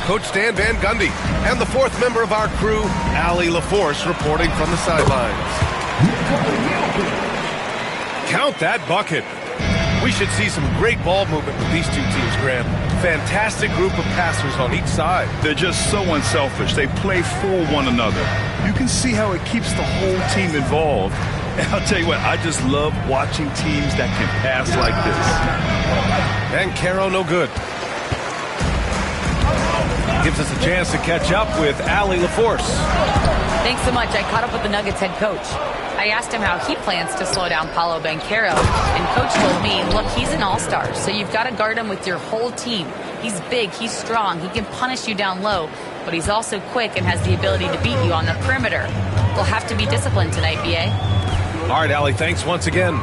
Coach Stan Van Gundy, and the fourth member of our crew, Allie LaForce, reporting from the sidelines. Count that bucket. We should see some great ball movement with these two teams, Graham. Fantastic group of passers on each side. They're just so unselfish. They play for one another. You can see how it keeps the whole team involved. And I'll tell you what, I just love watching teams that can pass like this. And Caro no good. Gives us a chance to catch up with Allie LaForce. Thanks so much. I caught up with the Nuggets head coach. I asked him how he plans to slow down Paolo Banchero, and coach told me, look, he's an all-star, so you've got to guard him with your whole team. He's big, he's strong, he can punish you down low, but he's also quick and has the ability to beat you on the perimeter. We'll have to be disciplined tonight, B.A. All right, Allie, thanks once again.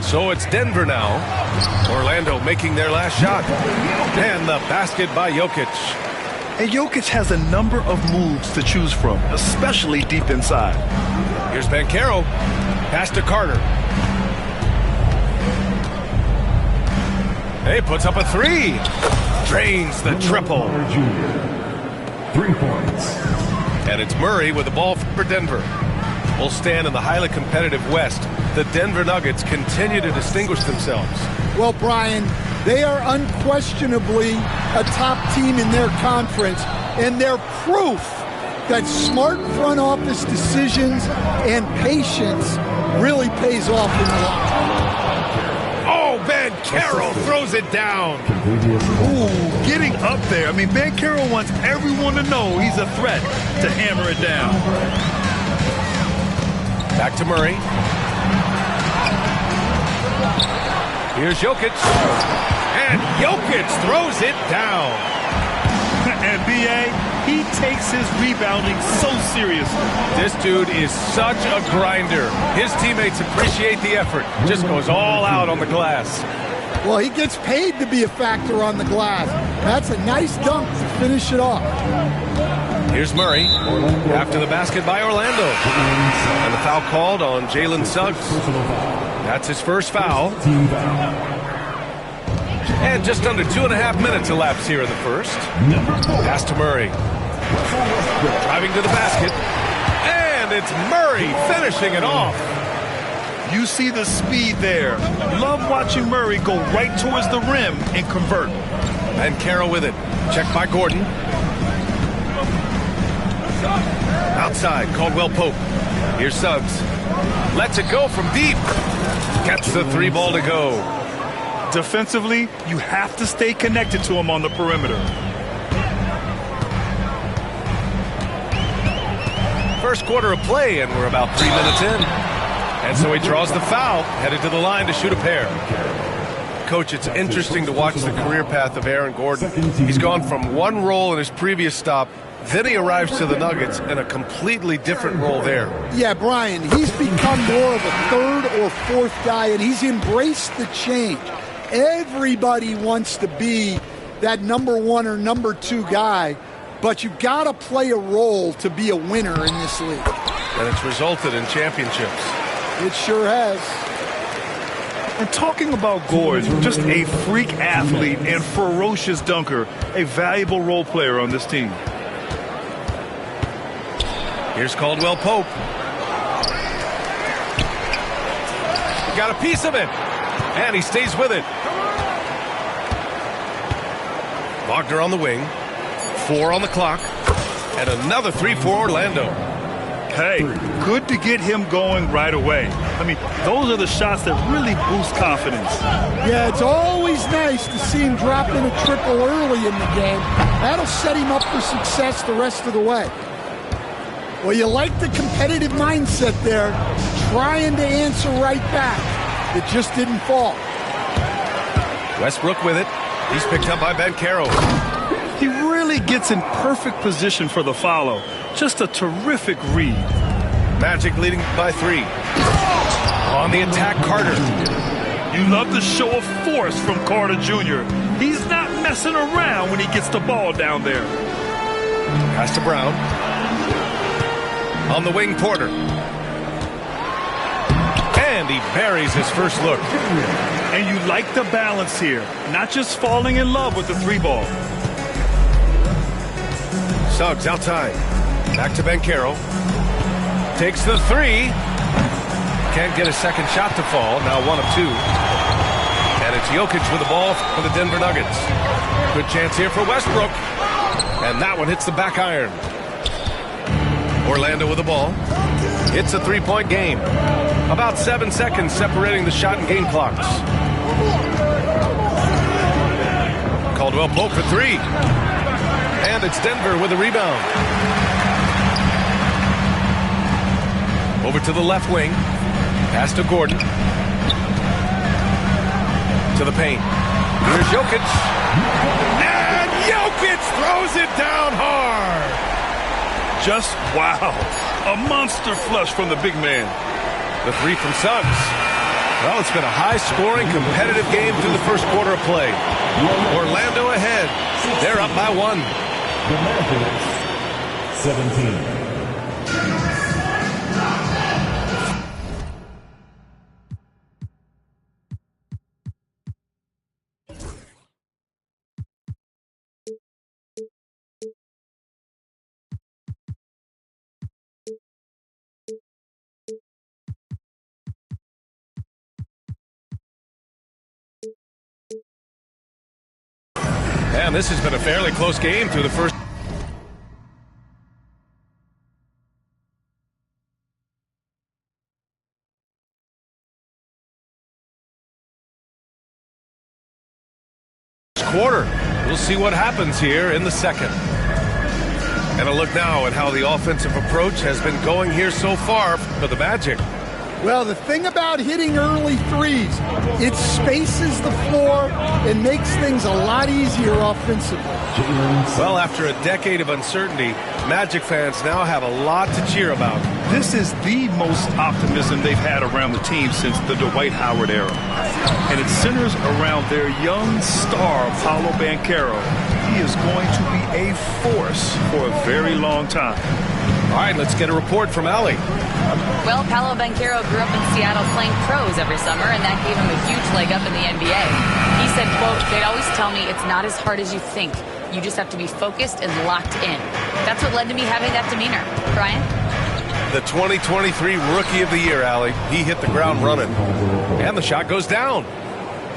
So it's Denver now. Orlando making their last shot. And the basket by Jokic. And Jokic has a number of moves to choose from, especially deep inside. Here's Banchero. Pass to Carter. Hey, puts up a three. Drains the triple. 3 points. And it's Murray with the ball for Denver. We'll stand in the highly competitive West. The Denver Nuggets continue to distinguish themselves. Well, Brian, they are unquestionably a top team in their conference, and they're proof that smart front office decisions and patience really pays off in the long run. Oh, Banchero throws it down. Ooh, getting up there. I mean, Banchero wants everyone to know he's a threat to hammer it down. Back to Murray. Here's Jokic. And Jokic throws it down. And B.A., he takes his rebounding so seriously. This dude is such a grinder. His teammates appreciate the effort. Just goes all out on the glass. Well, he gets paid to be a factor on the glass. That's a nice dunk to finish it off. Here's Murray after the basket by Orlando. And the foul called on Jalen Suggs. That's his first foul. And just under 2.5 minutes elapsed here in the first. Pass to Murray. Driving to the basket. And it's Murray finishing it off. You see the speed there. Love watching Murray go right towards the rim and convert. And Caro with it. Checked by Gordon. Outside, Caldwell Pope. Here's Suggs. Lets it go from deep. Gets the 3 ball to go. Defensively, you have to stay connected to him on the perimeter. First quarter of play, and we're about 3 minutes in. And so he draws the foul, headed to the line to shoot a pair. Coach, it's interesting to watch the career path of Aaron Gordon. He's gone from one role in his previous stop, then he arrives to the Nuggets in a completely different role there. Yeah, Brian, he's become more of a third or fourth guy, and he's embraced the change. Everybody wants to be that number 1 or number 2 guy, but you got to play a role to be a winner in this league. And it's resulted in championships. It sure has. And talking about Gordon, just a freak athlete and ferocious dunker, a valuable role player on this team. Here's Caldwell Pope. He got a piece of it, and he stays with it. Wagner on the wing. 4 on the clock. And another 3 for Orlando. Hey, good to get him going right away. I mean, those are the shots that really boost confidence. Yeah, it's always nice to see him drop in a triple early in the game. That'll set him up for success the rest of the way. Well, you like the competitive mindset there, trying to answer right back. It just didn't fall. Westbrook with it. He's picked up by Banchero. He really gets in perfect position for the follow. Just a terrific read. Magic leading by 3. On the attack, Carter. You love the show of force from Carter Jr. He's not messing around when he gets the ball down there. Pass to Brown. On the wing, Porter. And he buries his first look. And you like the balance here. Not just falling in love with the 3 ball. Suggs outside. Back to Banchero. Takes the three. Can't get a second shot to fall. Now 1 of 2. And it's Jokic with the ball for the Denver Nuggets. Good chance here for Westbrook. And that one hits the back iron. Orlando with the ball. It's a three-point game. About 7 seconds separating the shot and game clocks. Caldwell Pope for three. And it's Denver with a rebound. Over to the left wing. Pass to Gordon. To the paint. Here's Jokic. And Jokic throws it down hard. Just wow. A monster flush from the big man. The three from Suggs. Well, it's been a high-scoring, competitive game through the first quarter of play. Orlando ahead. They're up by 1. The Mavericks, 17. And this has been a fairly close game through the first. Quarter. We'll see what happens here in the second. And a look now at how the offensive approach has been going here so far for the Magic. Well, the thing about hitting early threes, it spaces the floor and makes things a lot easier offensively. Well, after a decade of uncertainty, Magic fans now have a lot to cheer about. This is the most optimism they've had around the team since the Dwight Howard era. And it centers around their young star, Paolo Banchero. He is going to be a force for a very long time. All right, let's get a report from Allie. Well, Paolo Banchero grew up in Seattle playing pros every summer, and that gave him a huge leg up in the NBA. He said, quote, "They'd always tell me it's not as hard as you think. You just have to be focused and locked in." That's what led to me having that demeanor. Brian? The 2023 Rookie of the Year, Allie. He hit the ground running. And the shot goes down.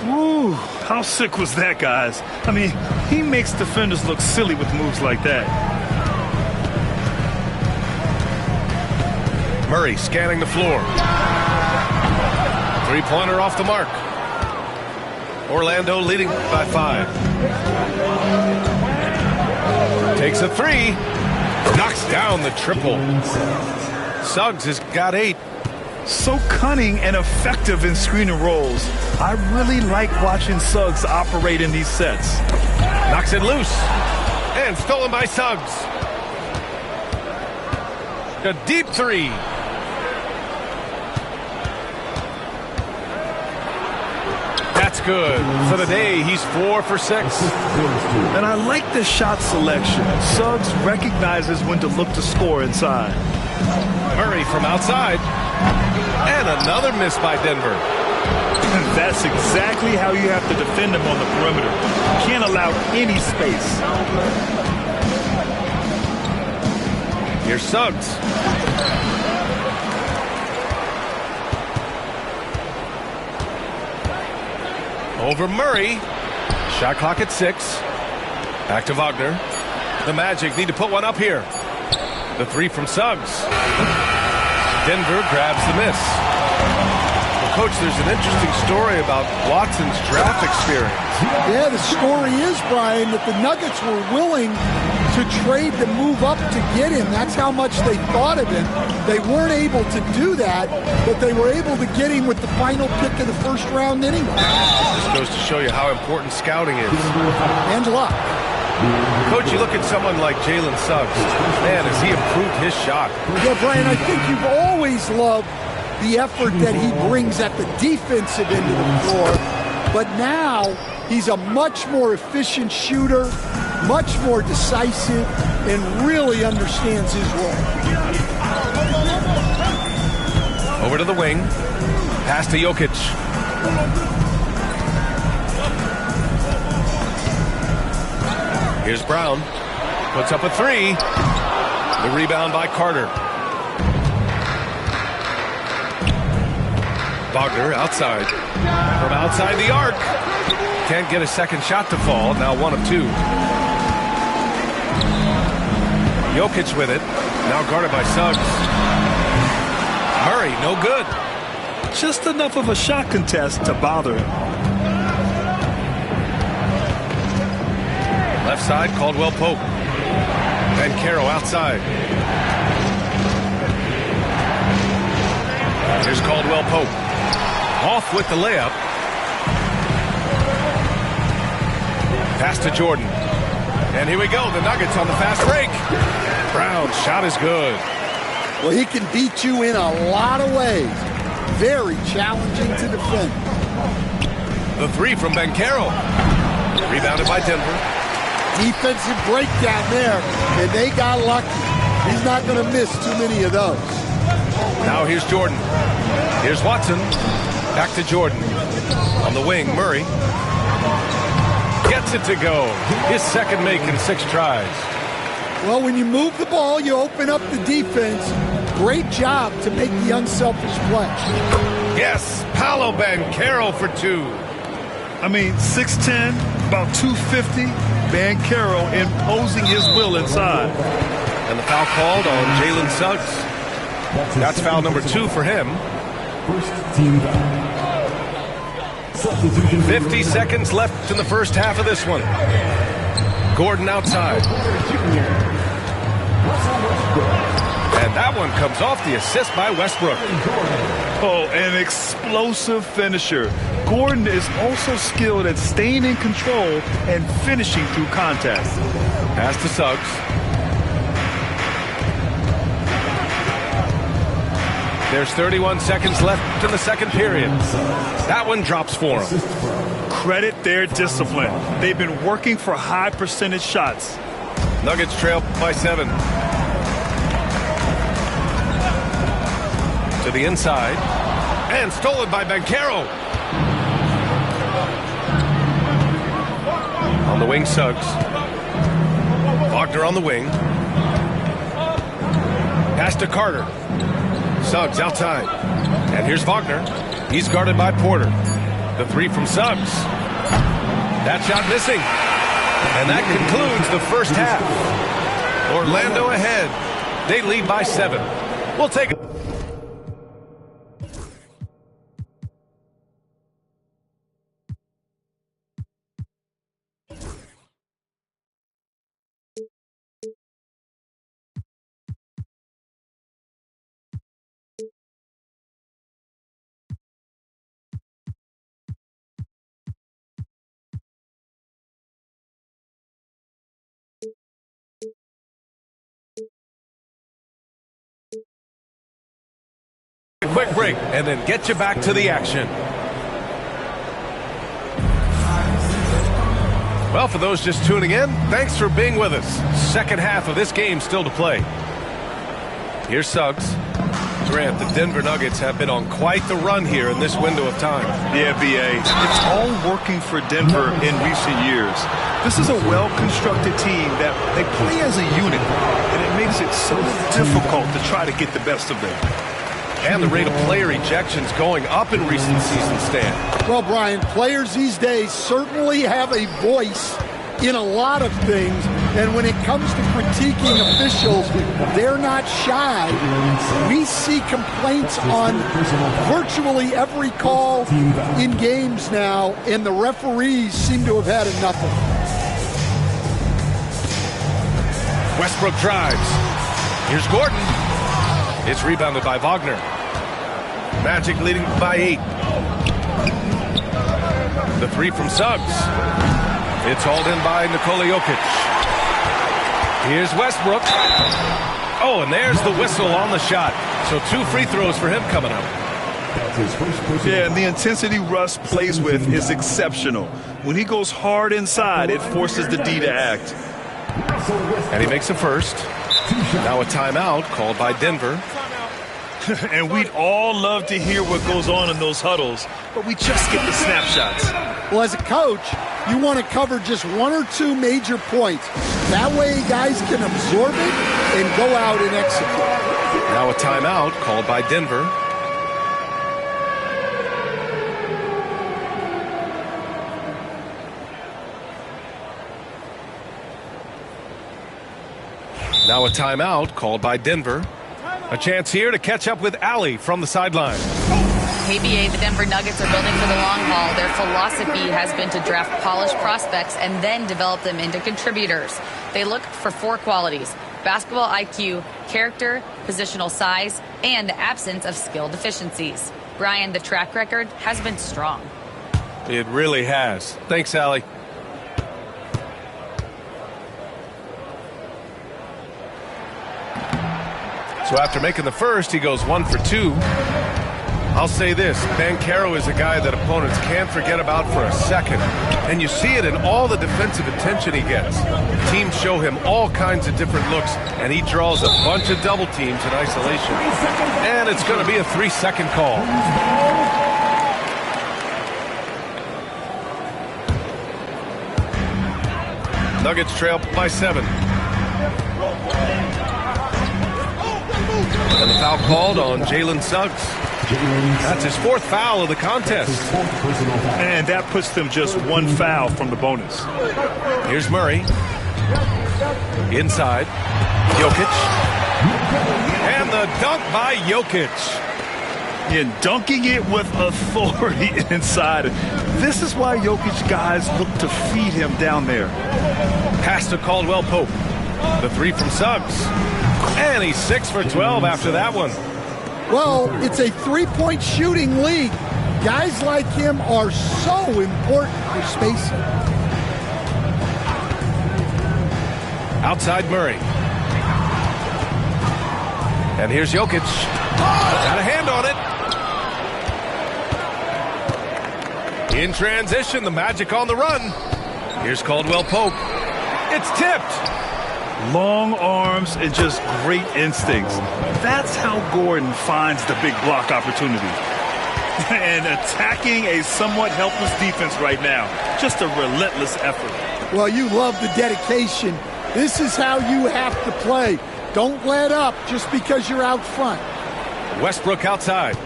Woo, how sick was that, guys? I mean, he makes defenders look silly with moves like that. Murray scanning the floor. Three-pointer off the mark. Orlando leading by 5. Takes a three. Knocks down the triple. Suggs has got 8. So cunning and effective in screen and rolls. I really like watching Suggs operate in these sets. Knocks it loose. And stolen by Suggs. A deep three. That's good. For the day, he's 4 for 6. And I like the shot selection. Suggs recognizes when to look to score inside. Murray from outside. And another miss by Denver. That's exactly how you have to defend him on the perimeter. You can't allow any space. Here's Suggs. Over Murray. Shot clock at 6. Back to Wagner. The Magic need to put one up here. The three from Suggs. Denver grabs the miss. Well, Coach, there's an interesting story about Watson's draft experience. Yeah, the story is, Brian, that the Nuggets were willing to trade the move up to get him. That's how much they thought of him. They weren't able to do that, but they were able to get him with the final pick of the first round anyway. This goes to show you how important scouting is. And luck. Coach, you look at someone like Jalen Suggs. Man, has he improved his shot. Yeah, Brian, I think you've always loved the effort that he brings at the defensive end of the floor. But now he's a much more efficient shooter, much more decisive, and really understands his role. Over to the wing. Pass to Jokic. Here's Brown. Puts up a three. The rebound by Carter. Wagner outside. From outside the arc. Can't get a second shot to fall. Now 1 of 2. Jokic with it. Now guarded by Suggs. Murray, no good. Just enough of a shot contest to bother him. Left side, Caldwell Pope. Banchero outside. Here's Caldwell Pope. Off with the layup. Pass to Jordan. And here we go. The Nuggets on the fast break. Brown's shot is good. Well, he can beat you in a lot of ways. Very challenging to defend. The three from Banchero. Rebounded by Denver. Defensive breakdown there, and they got lucky. He's not going to miss too many of those. Now here's Jordan. Here's Watson. Back to Jordan. On the wing, Murray. Gets it to go. His second make in 6 tries. Well, when you move the ball, you open up the defense. Great job to make the unselfish play. Yes, Paolo Banchero for 2. I mean, 6'10", about 250. Banchero imposing his will inside. And the foul called on Jalen Suggs. That's foul number 2 for him. First team foul. Substitution. 50 seconds left in the first half of this one. Gordon outside. And that one comes off the assist by Westbrook. Oh, an explosive finisher. Gordon is also skilled at staying in control and finishing through contact. Pass to Suggs. There's 31 seconds left in the second period. That one drops for him. Credit their discipline. They've been working for high percentage shots. Nuggets trail by 7. To the inside. And stolen by Banchero. On the wing, Suggs. Wagner on the wing. Pass to Carter. Suggs outside. And here's Wagner. He's guarded by Porter. The three from Suggs. That shot missing. And that concludes the first half. Orlando ahead. They lead by 7. We'll take it. Quick break and then get you back to the action. Well, for those just tuning in, thanks for being with us. Second half of this game still to play. Here's Suggs. Grant, the Denver Nuggets have been on quite the run here in this window of time. Yeah, B.A. It's all working for Denver in recent years. This is a well-constructed team that they play as a unit, and it makes it so difficult to try to get the best of them. And the rate of player ejections going up in recent seasons, Stan. Well, Brian, players these days certainly have a voice in a lot of things, and when it comes to critiquing officials, they're not shy. We see complaints on virtually every call in games now, and the referees seem to have had enough of it. Westbrook drives. Here's Gordon. It's rebounded by Wagner. Magic leading by 8. The three from Suggs. It's hauled in by Nikola Jokic. Here's Westbrook. Oh, and there's the whistle on the shot. So 2 free throws for him coming up. Yeah, and the intensity Russ plays with is exceptional. When he goes hard inside, it forces the D to act. And he makes a first. Now a timeout called by Denver. And we'd all love to hear what goes on in those huddles, but we just get the snapshots. Well, as a coach, you want to cover just 1 or 2 major points. That way guys can absorb it and go out and execute. Now a timeout called by Denver. Now a timeout called by Denver. A chance here to catch up with Allie from the sideline. KBA, the Denver Nuggets are building for the long haul. Their philosophy has been to draft polished prospects and then develop them into contributors. They look for 4 qualities: basketball IQ, character, positional size, and the absence of skill deficiencies. Brian, the track record has been strong. It really has. Thanks, Allie. So after making the first, he goes 1 for 2. I'll say this, Banchero is a guy that opponents can't forget about for a second. And you see it in all the defensive attention he gets. Teams show him all kinds of different looks, and he draws a bunch of double teams in isolation. And it's going to be a 3-second call. Nuggets trail by 7. And the foul called on Jalen Suggs. That's his 4th foul of the contest. And that puts them just 1 foul from the bonus. Here's Murray. Inside. Jokic. And the dunk by Jokic. And dunking it with authority inside. This is why Jokic guys look to feed him down there. Pass to Caldwell Pope. The 3 from Suggs. And he's 6 for 12 after that one. Well, it's a 3-point shooting league. Guys like him are so important for spacing. Outside Murray. And here's Jokic. Got a hand on it. In transition, the Magic on the run. Here's Caldwell Pope. It's tipped. Long arms and just great instincts. That's how Gordon finds the big block opportunity. And attacking a somewhat helpless defense right now. Just a relentless effort. Well, you love the dedication. This is how you have to play. Don't let up just because you're out front. Westbrook outside.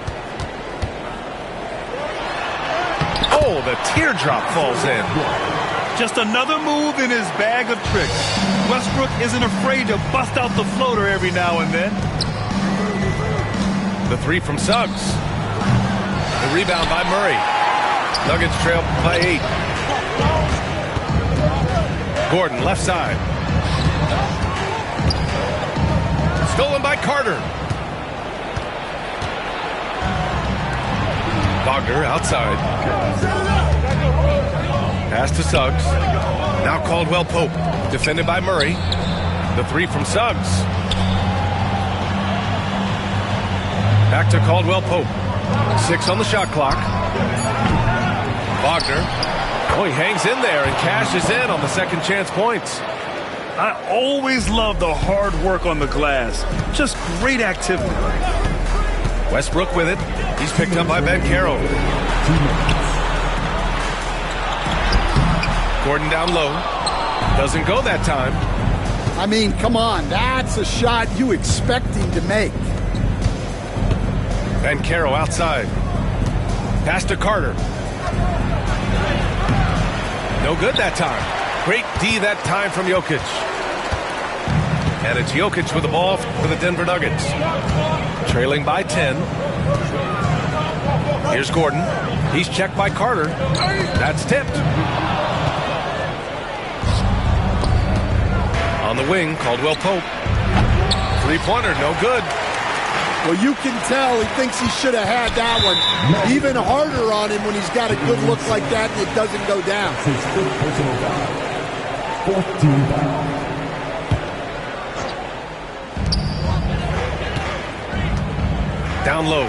Oh, the teardrop falls in. Just another move in his bag of tricks. Westbrook isn't afraid to bust out the floater every now and then. The 3 from Suggs. The rebound by Murray. Nuggets trail by 8. Gordon left side. Stolen by Carter. Wagner outside. Pass to Suggs. Now Caldwell Pope. Defended by Murray. The 3 from Suggs. Back to Caldwell Pope. 6 on the shot clock. Wagner. Oh, he hangs in there and cashes in on the second chance points. I always love the hard work on the glass. Just great activity. Westbrook with it. He's picked up by Banchero. Gordon down low. Doesn't go that time. I mean, come on. That's a shot you expect him to make. Banchero outside. Pass to Carter. No good that time. Great D that time from Jokic. And it's Jokic with the ball for the Denver Nuggets. Trailing by 10. Here's Gordon. He's checked by Carter. That's tipped. On the wing, Caldwell Pope. 3-pointer, no good. Well, you can tell he thinks he should have had that one. Even harder on him when he's got a good look like that and it doesn't go down. His 5th personal foul. 4th team foul. Down low.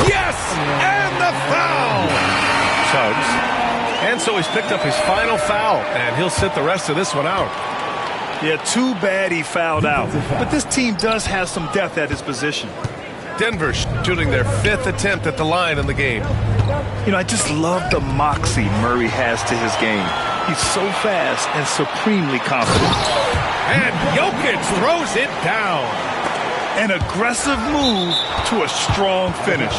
Yes! And the foul! Suggs. And so he's picked up his final foul, and he'll sit the rest of this one out. Yeah, too bad he fouled out. But this team does have some depth at his position. Denver shooting their 5th attempt at the line in the game. You know, I just love the moxie Murray has to his game. He's so fast and supremely confident. And Jokic throws it down. An aggressive move to a strong finish.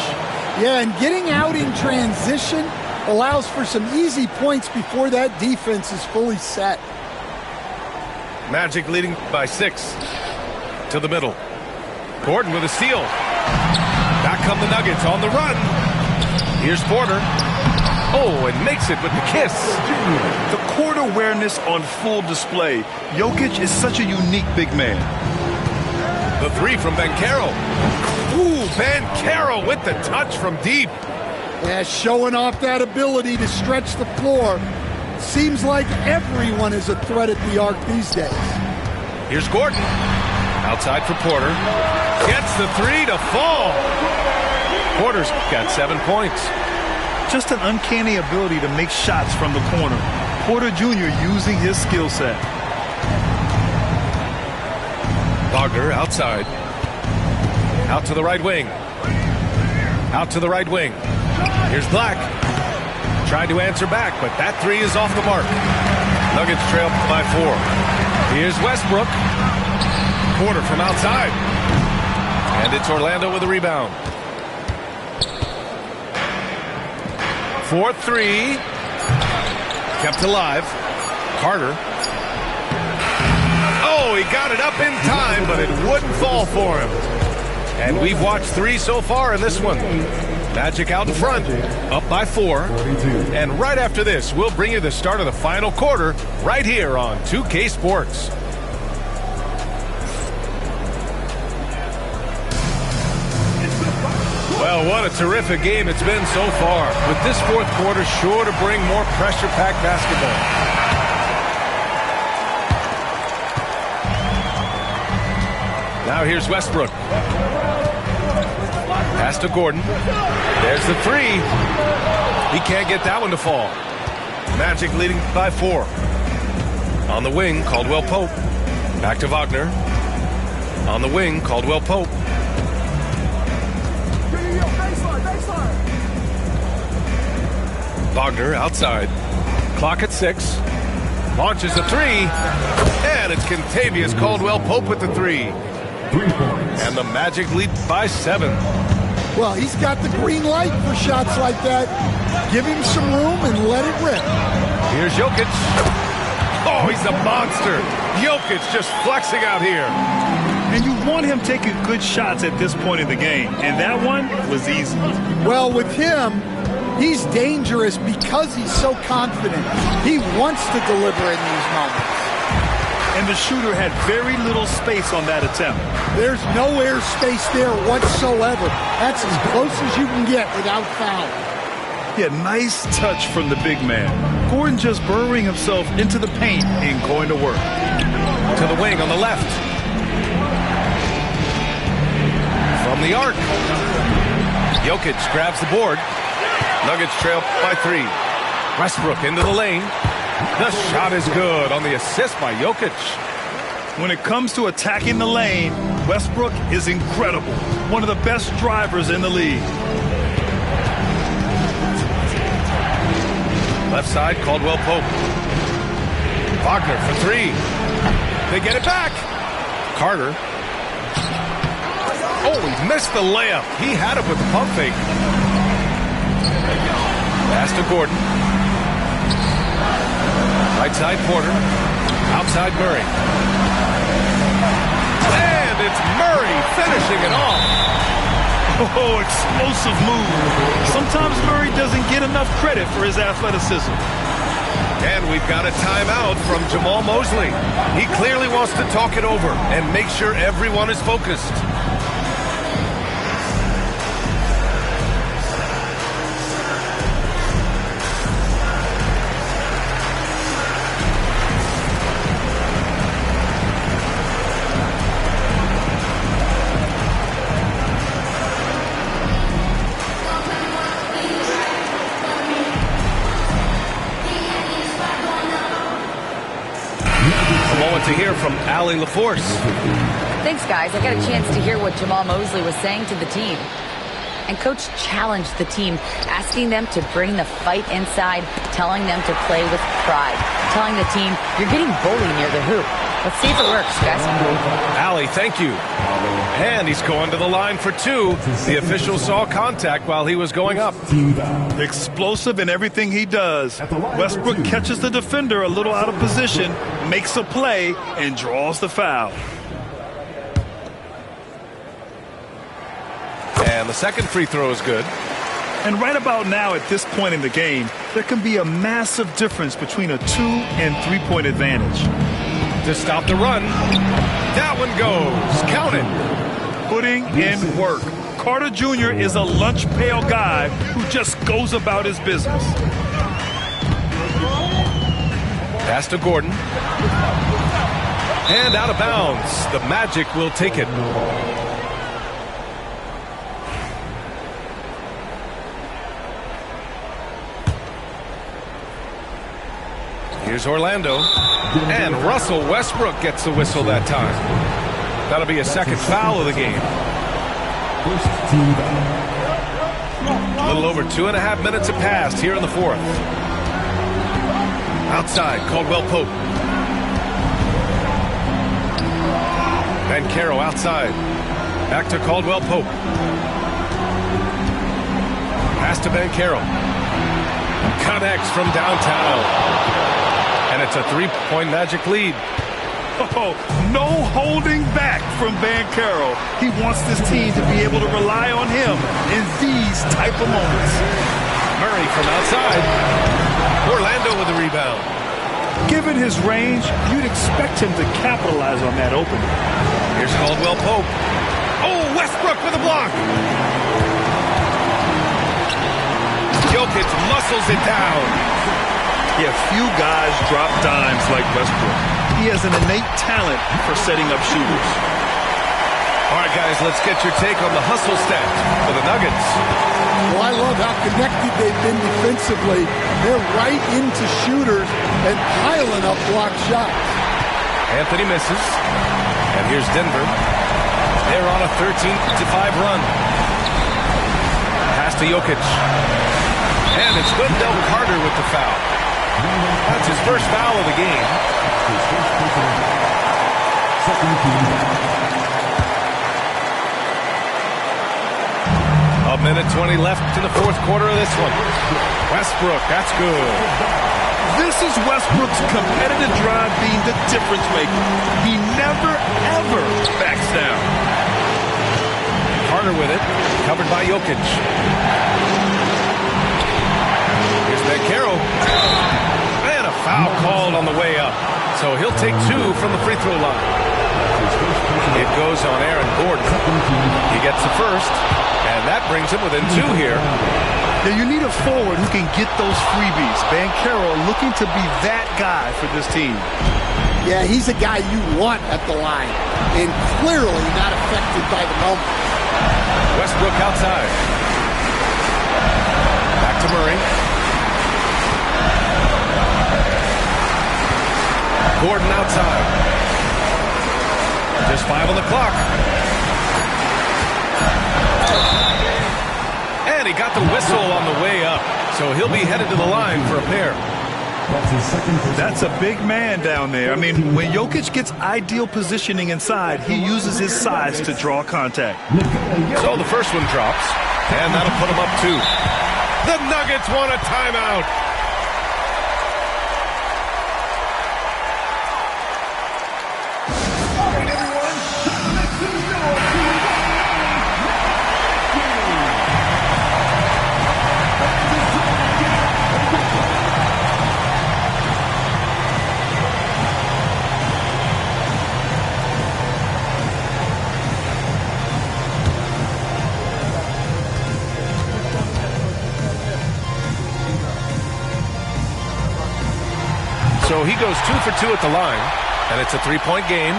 Yeah, and getting out in transition allows for some easy points before that defense is fully set. Magic leading by 6 to the middle. Gordon with a steal. Back come the Nuggets on the run. Here's Porter. Oh, and makes it with the kiss. The court awareness on full display. Jokic is such a unique big man. The 3 from Banchero. Ooh, Banchero with the touch from deep. Yeah, showing off that ability to stretch the floor. Seems like everyone is a threat at the arc these days. Here's Gordon. Outside for Porter. Gets the 3 to fall. Porter's got 7 points. Just an uncanny ability to make shots from the corner. Porter Jr. using his skill set. Wagner outside. Out to the right wing. Out to the right wing. Here's Black. Trying to answer back, but that 3 is off the mark. Nuggets trail by 4. Here's Westbrook. Porter from outside. And it's Orlando with a rebound. 4-3. Kept alive. Carter. Oh, he got it up in time, but it wouldn't fall for him. And we've watched 3 so far in this one. Magic out in front, up by 4. And right after this, we'll bring you the start of the final quarter right here on 2K Sports. Well, what a terrific game it's been so far, with this fourth quarter sure to bring more pressure-packed basketball. Now here's Westbrook. Pass to Gordon. There's the 3. He can't get that one to fall. Magic leading by 4. On the wing, Caldwell Pope. Back to Wagner. On the wing, Caldwell Pope. Wagner outside. Clock at 6. Launches the 3. And it's Kentavious Caldwell-Pope with the 3. 3 points. And the Magic lead by 7. Well, he's got the green light for shots like that. Give him some room and let it rip. Here's Jokic. Oh, he's a monster. Jokic just flexing out here. And you want him taking good shots at this point in the game. And that one was easy. Well, with him, he's dangerous because he's so confident. He wants to deliver in these moments. And the shooter had very little space on that attempt. There's no air space there whatsoever. That's as close as you can get without foul. Yeah, nice touch from the big man. Gordon just burrowing himself into the paint and going to work. To the wing on the left. From the arc. Jokic grabs the board. Nuggets trail by 3. Westbrook into the lane. The shot is good on the assist by Jokic. When it comes to attacking the lane, Westbrook is incredible. One of the best drivers in the league. Left side, Caldwell Pope. Wagner for 3. They get it back. Carter. Oh, he missed the layup. He had it with the pump fake. Pass to Gordon. Right side, Porter. Outside, Murray. And it's Murray finishing it off. Oh, explosive move. Sometimes Murray doesn't get enough credit for his athleticism. And we've got a timeout from Jamal Mosley. He clearly wants to talk it over and make sure everyone is focused. To hear from Allie LaForce. Thanks, guys. I got a chance to hear what Jamal Mosley was saying to the team. And Coach challenged the team, asking them to bring the fight inside, telling them to play with pride, telling the team, you're getting bullied near the hoop. Let's see if it works, guys. Allie, thank you. And he's going to the line for two. The official saw contact while he was going up. Explosive in everything he does. Westbrook catches the defender a little out of position, makes a play, and draws the foul. And the second free throw is good. And right about now, at this point in the game, there can be a massive difference between a 2- and 3-point advantage. To stop the run. That one goes. Count it. Putting in work. Carter Jr. is a lunch pail guy who just goes about his business. Pass to Gordon. And out of bounds. The Magic will take it. Here's Orlando. And Russell Westbrook gets the whistle that time. That'll be a second foul of the game. A little over 2.5 minutes have passed here in the fourth. Outside, Caldwell Pope. Banchero outside. Back to Caldwell Pope. Pass to Banchero. Connects from downtown. And it's a 3-point Magic lead. Oh, no holding back from Banchero. He wants this team to be able to rely on him in these type of moments. Murray from outside. Orlando with the rebound. Given his range, you'd expect him to capitalize on that opening. Here's Caldwell Pope. Oh, Westbrook with a block. Jokic muscles it down. Yeah, few guys drop dimes like Westbrook. He has an innate talent for setting up shooters. All right, guys, let's get your take on the hustle stats for the Nuggets. Well, I love how connected they've been defensively. They're right into shooters and piling up block shots. Anthony misses. And here's Denver. They're on a 13-5 run. Pass to Jokic. And it's Wendell Carter with the foul. That's his first foul of the game. A minute 20 left in the fourth quarter of this one. Westbrook, that's good. This is Westbrook's competitive drive being the difference maker. He never, ever backs down. Carter with it, covered by Jokic. Here's Banchero. And a foul called on the way up. So he'll take two from the free throw line. It goes on Aaron Gordon. He gets the first, and that brings him within two here. Now you need a forward who can get those freebies. Banchero looking to be that guy for this team. Yeah, he's a guy you want at the line, and clearly not affected by the moment. Westbrook outside. Back to Murray. Gordon outside. Just 5 on the clock. And he got the whistle on the way up. So he'll be headed to the line for a pair. That's a big man down there. I mean, when Jokic gets ideal positioning inside, he uses his size to draw contact. So the first one drops, and that'll put him up 2. The Nuggets want a timeout. So he goes 2 for 2 at the line, and it's a 3-point game.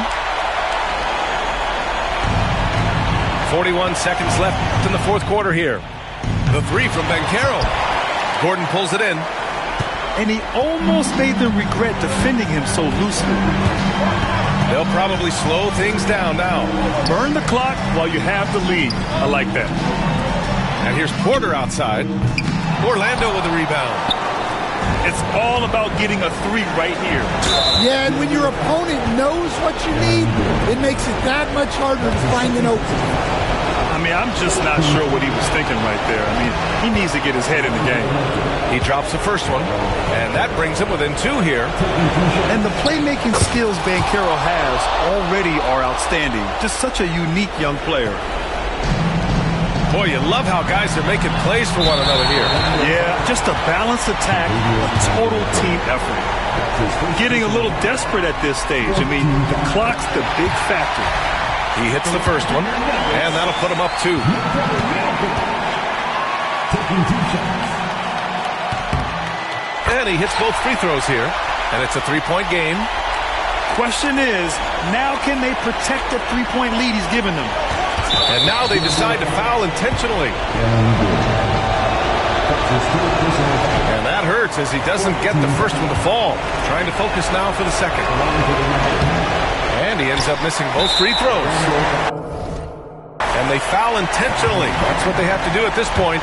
41 seconds left in the fourth quarter here. The three from Banchero. Gordon pulls it in. And he almost made them regret defending him so loosely. They'll probably slow things down now. Burn the clock while you have the lead. I like that. And here's Porter outside. Orlando with the rebound. It's all about getting a three right here. Yeah, and when your opponent knows what you need, it makes it that much harder to find an opening. I mean, I'm just not sure what he was thinking right there. I mean, he needs to get his head in the game. He drops the first one, and that brings him within 2 here. And the playmaking skills Banchero has already are outstanding. Just such a unique young player. Boy, you love how guys are making plays for one another here. Yeah, just a balanced attack, a total team effort. Getting a little desperate at this stage. I mean, the clock's the big factor. He hits the first one, and that'll put him up 2. And he hits both free throws here, and it's a 3-point game. Question is, now can they protect the three-point lead he's given them? And now they decide to foul intentionally. And that hurts as he doesn't get the first one to fall. Trying to focus now for the second. And he ends up missing both free throws. And they foul intentionally. That's what they have to do at this point.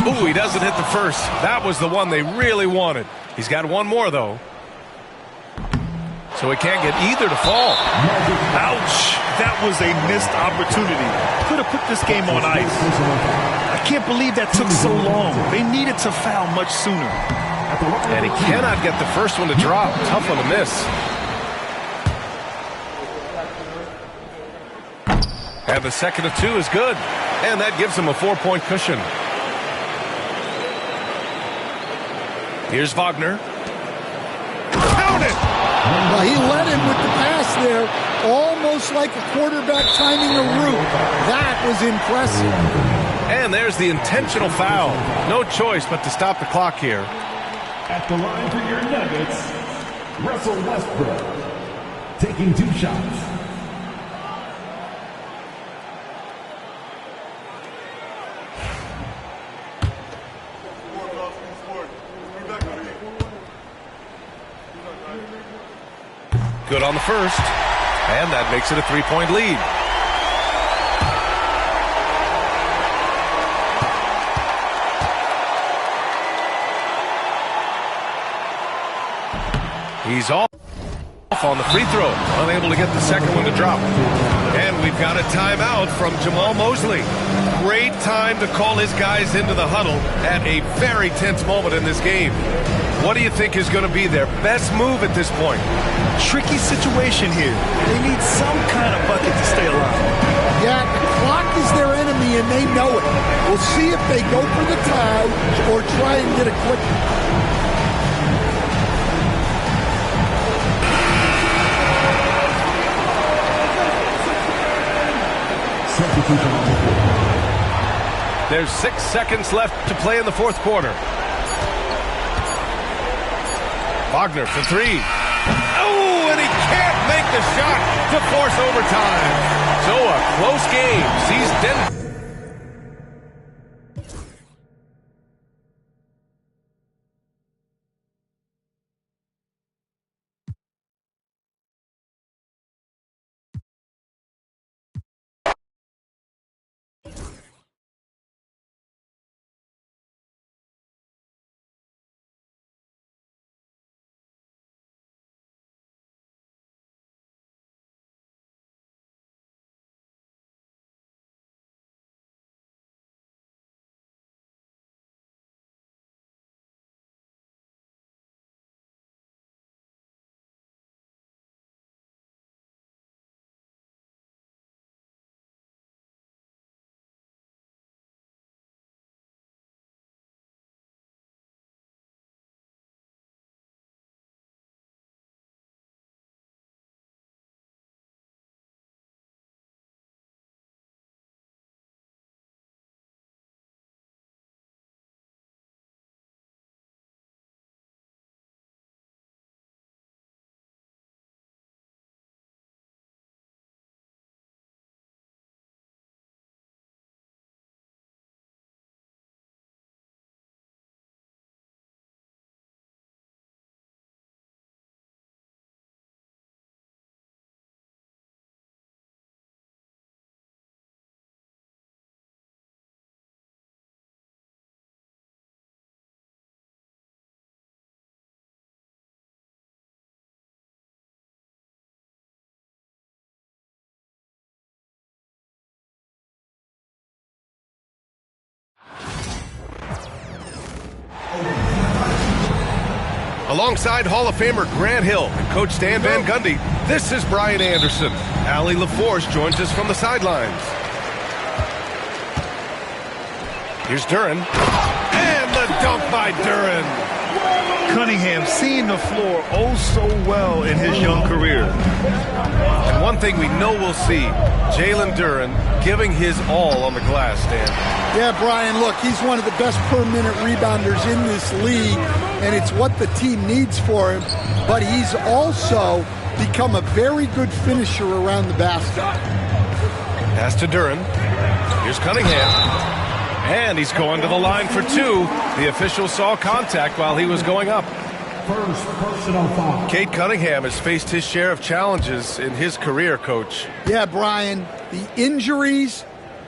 Ooh, he doesn't hit the first. That was the one they really wanted. He's got one more, though. So he can't get either to fall. Ouch! That was a missed opportunity. Could have put this game on ice. I can't believe that took so long. They needed to foul much sooner. And he cannot get the first one to drop. Tough one to miss. And the second of 2 is good. And that gives him a 4-point cushion. Here's Wagner. Count it! Well, he led him with the pass there, almost like a quarterback timing a route. That was impressive. And there's the intentional foul. No choice but to stop the clock here. At the line for your Nuggets, Russell Westbrook, taking 2 shots. Good on the first, and that makes it a 3-point lead. He's off on the free throw, unable to get the second one to drop. And we've got a timeout from Jamal Mosley. Great time to call his guys into the huddle at a very tense moment in this game. What do you think is going to be their best move at this point? Tricky situation here. They need some kind of bucket to stay alive. Yeah, the clock is their enemy, and they know it. We'll see if they go for the tie or try and get a quick one. There's 6 seconds left to play in the fourth quarter. Wagner for 3. Oh, and he can't make the shot to force overtime. So a close game sees Denver. Alongside Hall of Famer Grant Hill and Coach Stan Van Gundy, this is Brian Anderson. Allie LaForce joins us from the sidelines. Here's Duren. And the dunk by Duren. Cunningham seeing the floor oh so well in his young career. And one thing we know we'll see, Jalen Duren giving his all on the glass, Dan. Yeah, Brian, look, he's one of the best per-minute rebounders in this league, and it's what the team needs for him. But he's also become a very good finisher around the basket. Pass to Duren. Here's Cunningham. And he's going to the line for two. The official saw contact while he was going up. First personal foul. Cade Cunningham has faced his share of challenges in his career, Coach. Yeah, Brian, the injuries,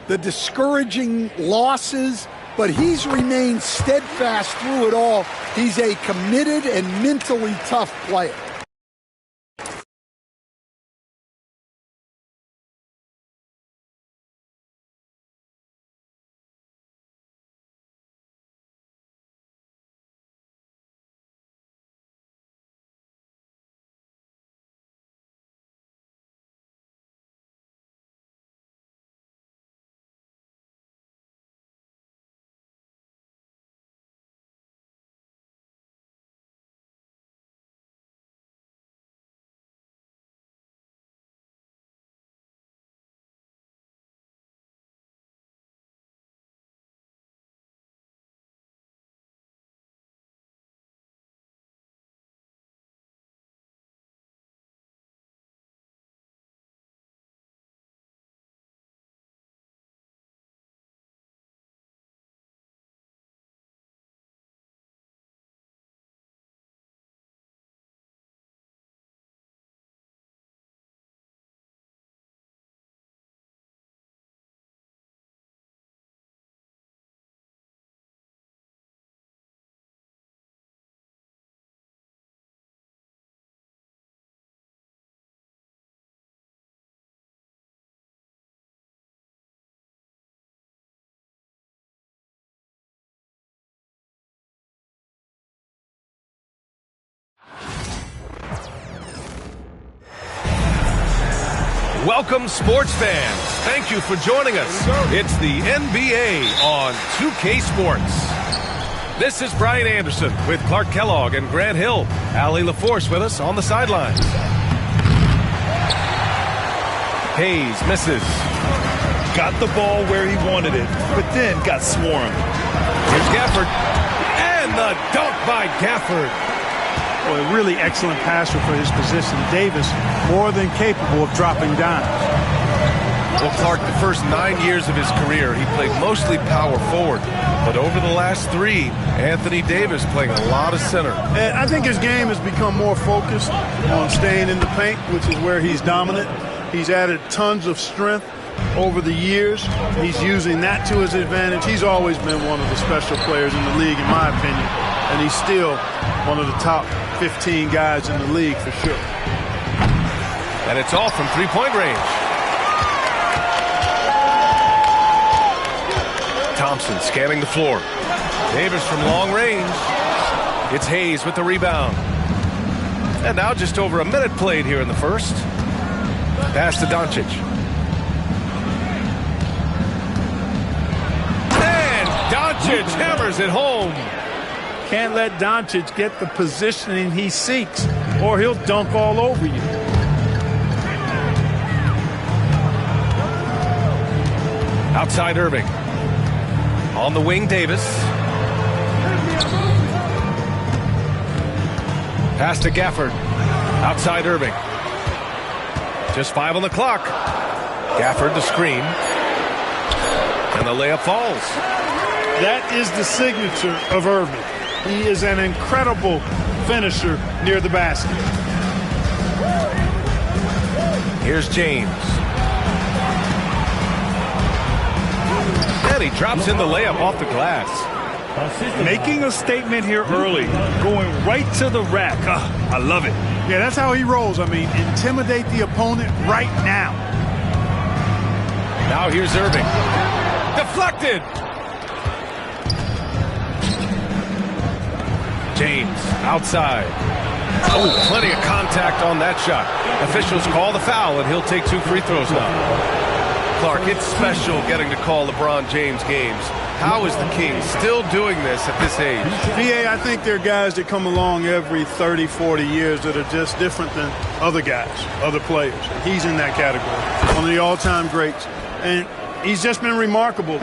the discouraging losses, but he's remained steadfast through it all. He's a committed and mentally tough player. Welcome, sports fans. Thank you for joining us. It's the NBA on 2K Sports. This is Brian Anderson with Clark Kellogg and Grant Hill. Allie LaForce with us on the sidelines. Hayes misses. Got the ball where he wanted it, but then got swarmed. Here's Gafford. And the dunk by Gafford. Well, a really excellent passer for his position. Davis, more than capable of dropping dimes. Well, Clark, the first 9 years of his career, he played mostly power forward. But over the last 3, Anthony Davis playing a lot of center. And I think his game has become more focused on staying in the paint, which is where he's dominant. He's added tons of strength over the years. He's using that to his advantage. He's always been one of the special players in the league, in my opinion. And he's still one of the top 15 guys in the league for sure. And it's all from three-point range. Thompson scanning the floor. Davis from long range. It's Hayes with the rebound. And now just over a minute played here in the first. Pass to Doncic. And Doncic hammers it home. Can't let Doncic get the positioning he seeks, or he'll dunk all over you. Outside Irving. On the wing, Davis. Pass to Gafford. Outside Irving. Just 5 on the clock. Gafford the screen. And the layup falls. That is the signature of Irving. He is an incredible finisher near the basket. Here's James. And he drops in the layup off the glass. Making a statement here early, going right to the rack. I love it. Yeah, that's how he rolls. I mean, intimidate the opponent right now. Now here's Irving. Deflected. James outside. Oh, plenty of contact on that shot. Officials call the foul, and he'll take 2 free throws now. Clark, it's special getting to call LeBron James games. How is the King still doing this at this age? VA, I think there are guys that come along every 30, 40 years that are just different than other guys, other players. He's in that category, one of the all-time greats. And he's just been remarkable.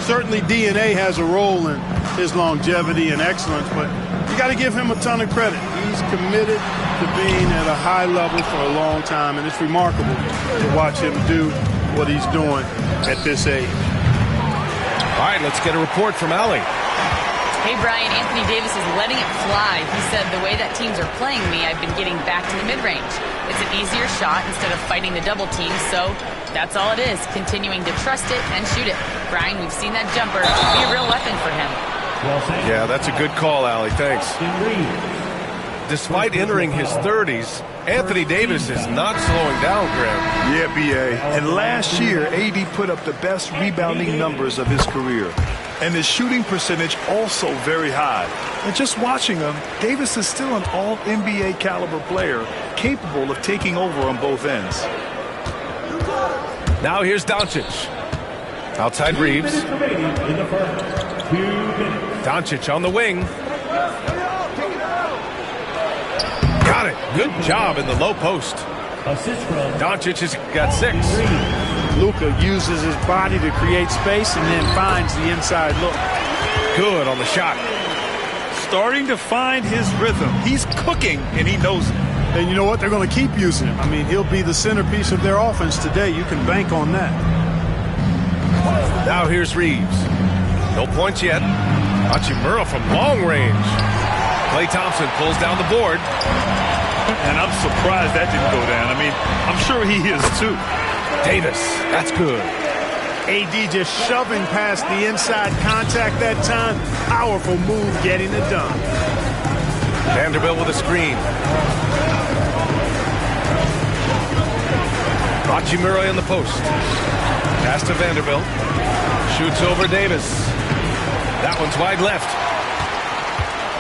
Certainly DNA has a role in his longevity and excellence, but you got to give him a ton of credit. He's committed to being at a high level for a long time, and it's remarkable to watch him do what he's doing at this age. All right, let's get a report from Allie. Hey, Brian, Anthony Davis is letting it fly. He said, the way that teams are playing me, I've been getting back to the mid-range. It's an easier shot instead of fighting the double team, so that's all it is, continuing to trust it and shoot it. Brian, we've seen that jumper be a real weapon for him. Yeah, that's a good call, Allie. Thanks. Despite entering his 30s, Anthony Davis is not slowing down, Graham. Yeah, B.A. And last year, AD put up the best rebounding numbers of his career. And his shooting percentage also very high. And just watching him, Davis is still an all-NBA caliber player, capable of taking over on both ends. Now here's Doncic. Outside Reeves. Doncic on the wing. Got it. Good job in the low post. Doncic has got 6. Luka uses his body to create space and then finds the inside look. Good on the shot. Starting to find his rhythm. He's cooking, and he knows it. And you know what? They're going to keep using him. I mean, he'll be the centerpiece of their offense today. You can bank on that. Now here's Reeves. No points yet. Hachimura from long range. Klay Thompson pulls down the board. And I'm surprised that didn't go down. I mean, I'm sure he is too. Davis, that's good. AD just shoving past the inside contact that time. Powerful move getting it done. Vanderbilt with a screen. Hachimura in the post. Pass to Vanderbilt. Shoots over Davis. That one's wide left.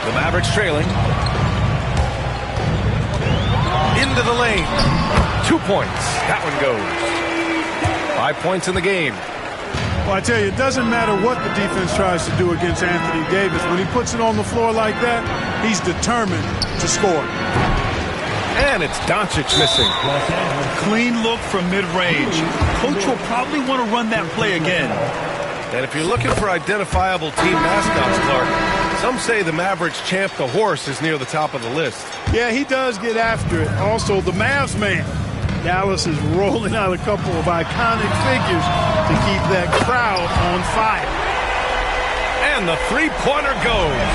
The Mavericks trailing. Into the lane. 2 points. That one goes. 5 points in the game. Well, I tell you, it doesn't matter what the defense tries to do against Anthony Davis. When he puts it on the floor like that, he's determined to score. And it's Doncic missing. Clean look from mid-range. Coach will probably want to run that play again. And if you're looking for identifiable team mascots, Clark, some say the Mavericks champ the horse is near the top of the list. Yeah, he does get after it. Also, the Mavs man. Dallas is rolling out a couple of iconic figures to keep that crowd on fire. And the three-pointer goes.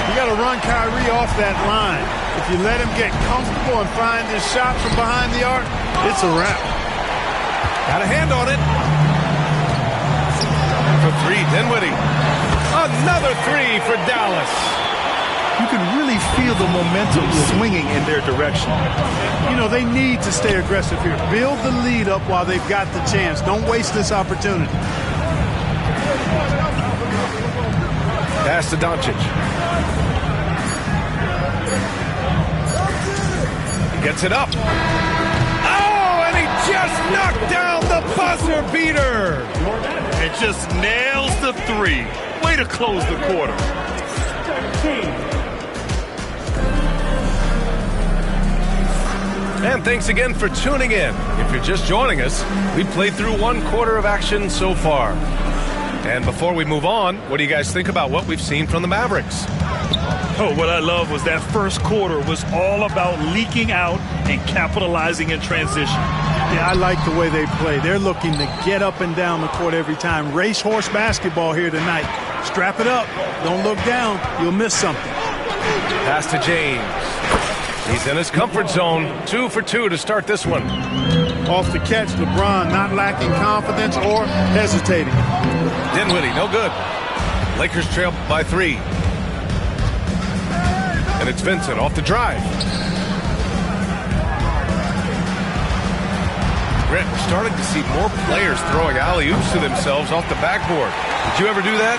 You got to run Kyrie off that line. If you let him get comfortable and find his shot from behind the arc, it's a wrap. Got a hand on it. For 3, Dinwiddie. Another 3 for Dallas. You can really feel the momentum swinging in their direction. You know, they need to stay aggressive here. Build the lead up while they've got the chance. Don't waste this opportunity. Pass to Doncic. He gets it up. Oh, and he just knocked down the buzzer beater. It just nails the 3. Way to close the quarter. And thanks again for tuning in. If you're just joining us, we've played through 1 quarter of action so far. And before we move on, what do you guys think about what we've seen from the Mavericks? Oh, what I love was that first quarter was all about leaking out and capitalizing in transition. Yeah, I like the way they play. They're looking to get up and down the court every time. Racehorse basketball here tonight. Strap it up. Don't look down. You'll miss something. Pass to James. He's in his comfort zone. 2 for 2 to start this one. Off the catch, LeBron not lacking confidence or hesitating. Dinwiddie, no good. Lakers trail by 3. And it's Vincent off the drive. Grant, we're starting to see more players throwing alley-oops to themselves off the backboard. Did you ever do that?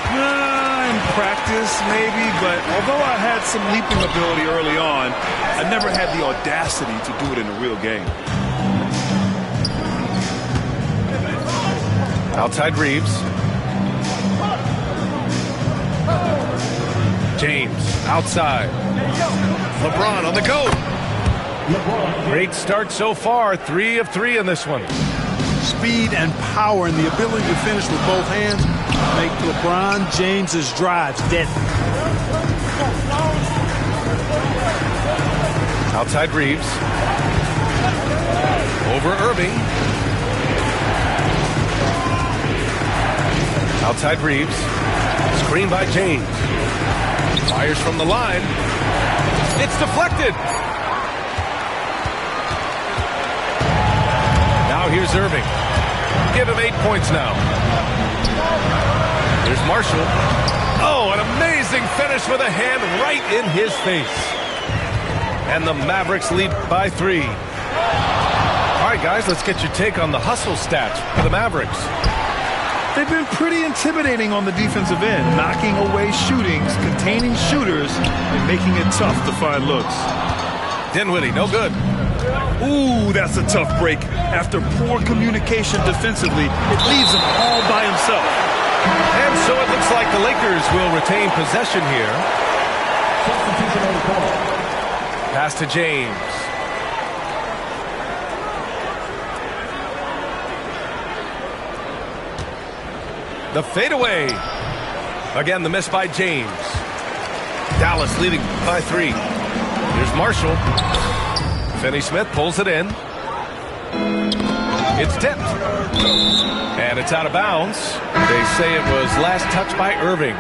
In practice, maybe, but although I had some leaping ability early on, I never had the audacity to do it in a real game. Outside Reeves. James outside. LeBron on the go. Great start so far. 3 of 3 in this one. Speed and power and the ability to finish with both hands make LeBron James's drives deadly. Outside Reeves. Over Irving. Outside Reeves. Screen by James. Fires from the line. It's deflected. Now here's Irving. Give him 8 points now. Here's Marshall. Oh, an amazing finish with a hand right in his face. And the Mavericks lead by 3. All right, guys, let's get your take on the hustle stats for the Mavericks. They've been pretty intimidating on the defensive end, knocking away shootings, containing shooters, and making it tough to find looks. Dinwiddie, no good. Ooh, that's a tough break. After poor communication defensively, it leaves him all by himself. And so it looks like the Lakers will retain possession here. Pass to James. The fadeaway. Again, the miss by James. Dallas leading by 3. Here's Marshall. Finney Smith pulls it in. It's tipped. And it's out of bounds. They say it was last touched by Irving.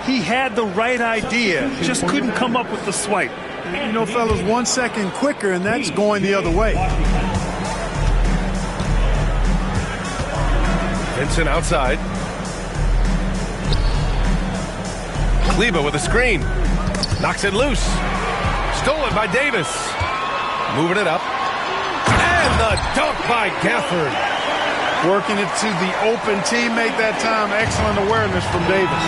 He had the right idea, just couldn't come up with the swipe. You know, fellas, 1 second quicker, and that's going the other way. Vincent outside. Kleber with a screen. Knocks it loose. Stolen by Davis. Moving it up. And the dunk by Gafford. Working it to the open teammate that time. Excellent awareness from Davis.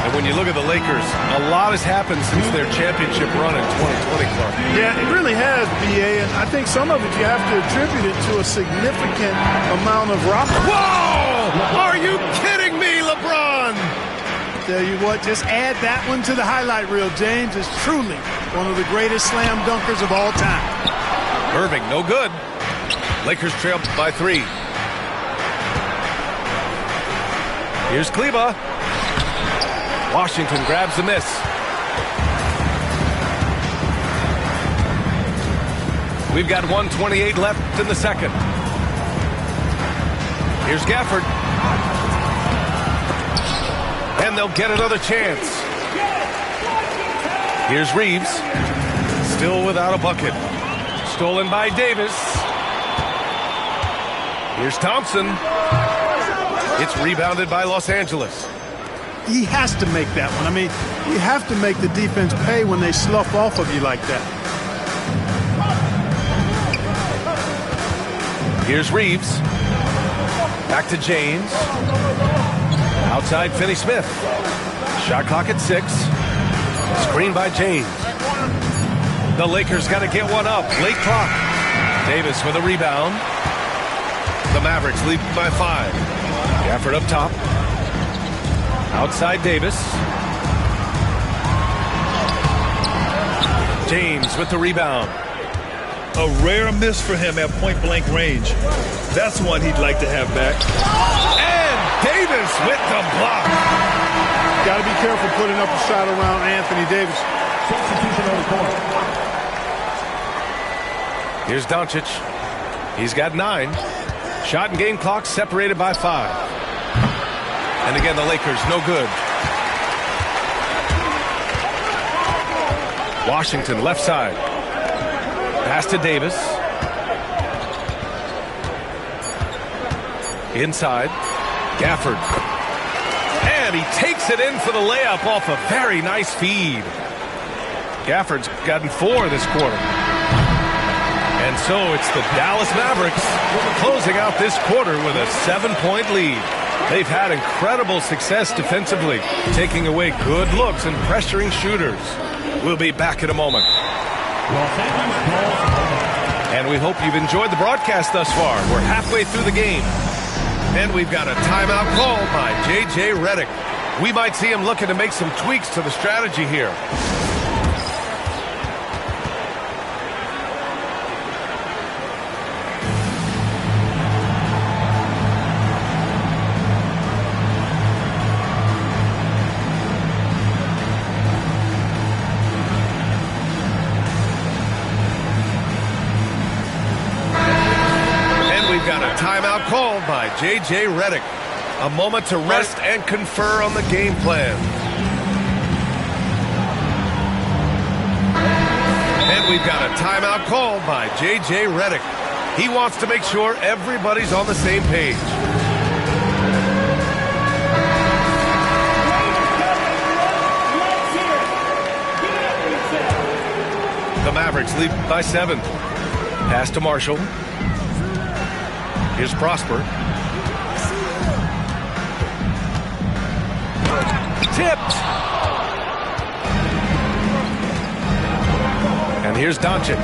And when you look at the Lakers, a lot has happened since their championship run in 2020, Clark. Yeah, it really has, B.A., and I think some of it you have to attribute it to a significant amount of roster. Whoa! Are you kidding me, LeBron? Tell you what, just add that one to the highlight reel. James is truly one of the greatest slam dunkers of all time. Irving, no good. Lakers trail by 3. Here's Kleber. Washington grabs the miss. We've got 1:28 left in the second. Here's Gafford. And they'll get another chance. Here's Reeves. Still without a bucket. Stolen by Davis. Here's Thompson. It's rebounded by Los Angeles. He has to make that one. I mean, you have to make the defense pay when they slough off of you like that. Here's Reeves. Back to James. Outside Finney Smith. Shot clock at 6. Screen by James. The Lakers got to get one up. Late clock. Davis with a rebound. The Mavericks lead by 5. Gafford up top. Outside Davis. James with the rebound. A rare miss for him at point-blank range. That's one he'd like to have back. And Davis with the block. Got to be careful putting up a shot around Anthony Davis. Here's Doncic. He's got 9. Shot and game clock separated by 5. And again, the Lakers, no good. Washington, left side. Pass to Davis. Inside. Gafford. And he takes it in for the layup off a very nice feed. Gafford's gotten 4 this quarter. And so it's the Dallas Mavericks closing out this quarter with a 7-point lead. They've had incredible success defensively, taking away good looks and pressuring shooters. We'll be back in a moment. And we hope you've enjoyed the broadcast thus far. We're halfway through the game. And we've got a timeout called by J.J. Redick. We might see him looking to make some tweaks to the strategy here. Timeout called by J.J. Redick. A moment to rest and confer on the game plan. And we've got a timeout called by J.J. Redick. He wants to make sure everybody's on the same page. The Mavericks lead by 7. Pass to Marshall. Here's Prosper. Tipped. And here's Doncic.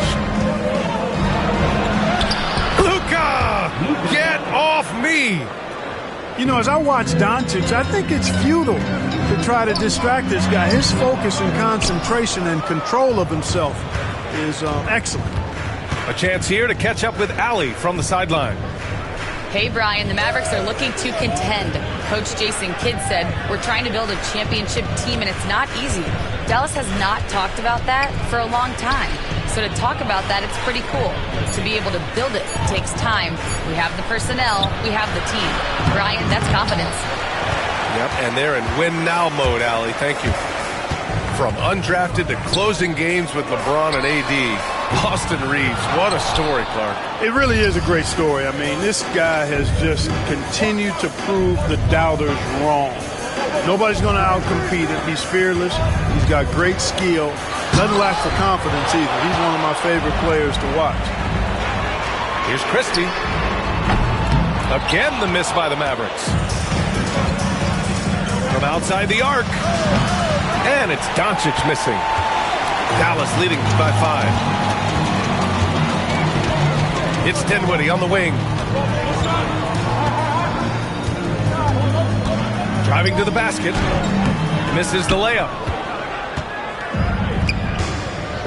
Luka! Get off me! You know, as I watch Doncic, I think it's futile to try to distract this guy. His focus and concentration and control of himself is excellent. A chance here to catch up with Allie from the sideline. Hey, Brian, the Mavericks are looking to contend. Coach Jason Kidd said, we're trying to build a championship team, and it's not easy. Dallas has not talked about that for a long time. So to talk about that, it's pretty cool. To be able to build it takes time. We have the personnel. We have the team. Brian, that's confidence. Yep, and they're in win-now mode, Allie. Thank you. From undrafted to closing games with LeBron and AD, Austin Reaves, what a story, Clark. It really is a great story. I mean, this guy has just continued to prove the doubters wrong. Nobody's going to outcompete him. He's fearless. He's got great skill. Doesn't lack for confidence either. He's one of my favorite players to watch. Here's Christie. Again, the miss by the Mavericks. From outside the arc. And it's Doncic missing. Dallas leading by 5. It's Dinwiddie on the wing. Driving to the basket. Misses the layup.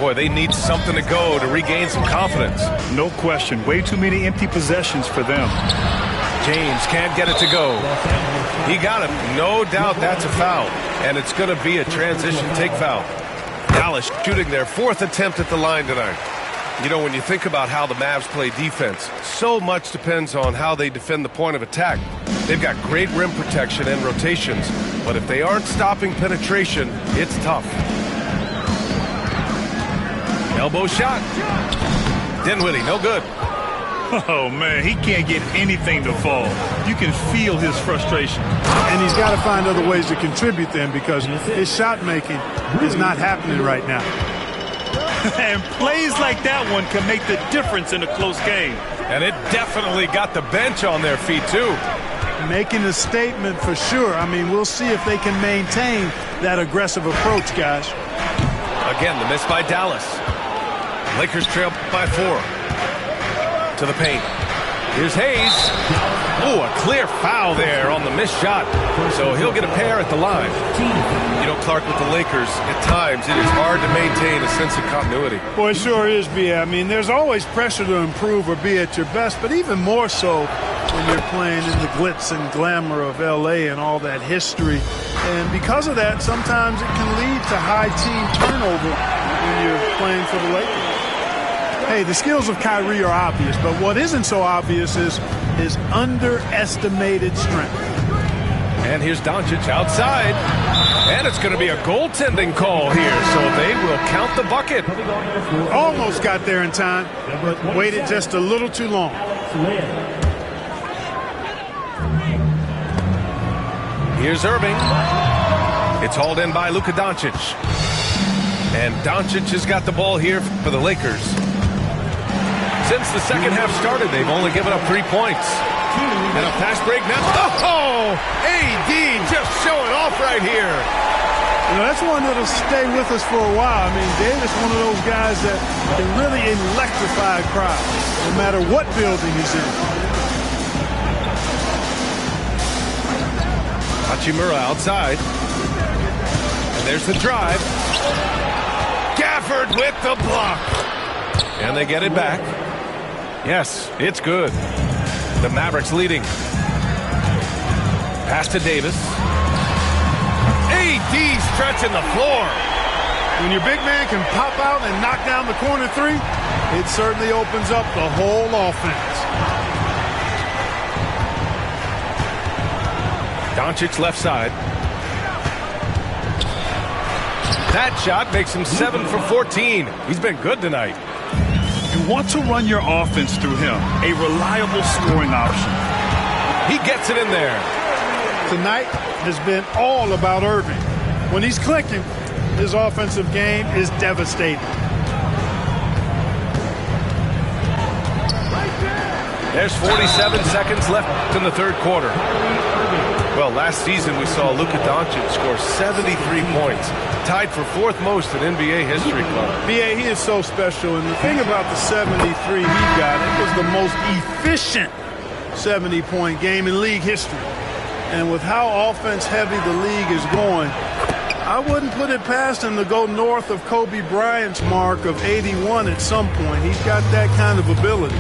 Boy, they need something to go to regain some confidence. No question. Way too many empty possessions for them. James can't get it to go. He got it. No doubt that's a foul. And it's going to be a transition take foul. Dallas shooting their 4th attempt at the line tonight. You know, when you think about how the Mavs play defense, so much depends on how they defend the point of attack. They've got great rim protection and rotations, but if they aren't stopping penetration, it's tough. Elbow shot. Dinwiddie, no good. Oh, man, he can't get anything to fall. You can feel his frustration. And he's got to find other ways to contribute then, because his shot making is not happening right now. And plays like that one can make the difference in a close game. And it definitely got the bench on their feet, too. Making a statement for sure. I mean, we'll see if they can maintain that aggressive approach, guys. Again, the miss by Dallas. Lakers trail by 4. To the paint. Here's Hayes. Oh, a clear foul there on the missed shot. So he'll get a pair at the line. You know, Clark, with the Lakers, at times it is hard to maintain a sense of continuity. Boy, it sure is, B.A. I mean, there's always pressure to improve or be at your best, but even more so when you're playing in the glitz and glamour of L.A. and all that history. And because of that, sometimes it can lead to high team turnover when you're playing for the Lakers. Hey, the skills of Kyrie are obvious, but what isn't so obvious is his underestimated strength. And here's Doncic outside. And it's going to be a goaltending call here, so they will count the bucket. Almost got there in time, but waited just a little too long. Here's Irving. It's hauled in by Luka Doncic. And Doncic has got the ball here for the Lakers. Since the second half started, they've only given up 3 points. And a fast break now. Oh, AD just showing off right here. You know, that's one that'll stay with us for a while. I mean, Davis, one of those guys that can really electrify a crowd, no matter what building he's in. Hachimura outside. And there's the drive. Gafford with the block. And they get it back. Yes, it's good. The Mavericks leading. Pass to Davis. AD stretching the floor. When your big man can pop out and knock down the corner three, it certainly opens up the whole offense. Doncic left side. That shot makes him 7 for 14. He's been good tonight. You want to run your offense through him, a reliable scoring option. He gets it in there. Tonight has been all about Irving. When he's clicking, his offensive game is devastating. There's 47 seconds left in the third quarter. Well, last season we saw Luka Doncic score 73 points, tied for fourth most in NBA history. B.A., he is so special, and the thing about the 73 he got, it was the most efficient 70-point game in league history. And with how offense-heavy the league is going, I wouldn't put it past him to go north of Kobe Bryant's mark of 81 at some point. He's got that kind of ability.